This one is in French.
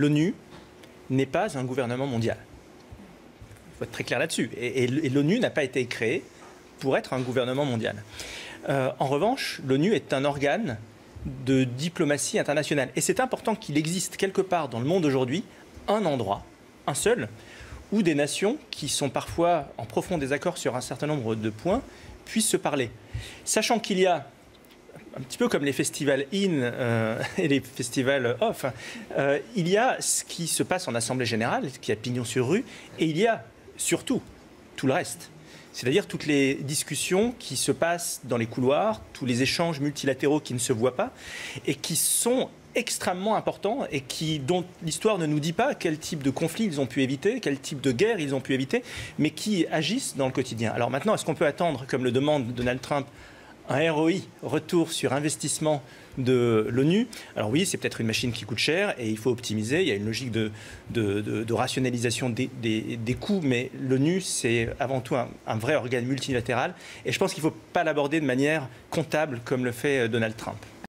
L'ONU n'est pas un gouvernement mondial. Il faut être très clair là-dessus. Et l'ONU n'a pas été créée pour être un gouvernement mondial. En revanche, l'ONU est un organe de diplomatie internationale. Et c'est important qu'il existe quelque part dans le monde aujourd'hui un endroit, un seul, où des nations qui sont parfois en profond désaccord sur un certain nombre de points puissent se parler. Sachant qu'il y a, un petit peu comme les festivals in et les festivals off, il y a ce qui se passe en Assemblée Générale, qui a pignon sur rue, et il y a surtout tout le reste. C'est-à-dire toutes les discussions qui se passent dans les couloirs, tous les échanges multilatéraux qui ne se voient pas et qui sont extrêmement importants et dont l'histoire ne nous dit pas quel type de conflit ils ont pu éviter, quel type de guerre ils ont pu éviter, mais qui agissent dans le quotidien. Alors maintenant, est-ce qu'on peut attendre, comme le demande Donald Trump, un ROI, retour sur investissement de l'ONU? Alors oui, c'est peut-être une machine qui coûte cher et il faut optimiser. Il y a une logique de rationalisation des coûts, mais l'ONU, c'est avant tout un vrai organe multilatéral. Et je pense qu'il ne faut pas l'aborder de manière comptable comme le fait Donald Trump.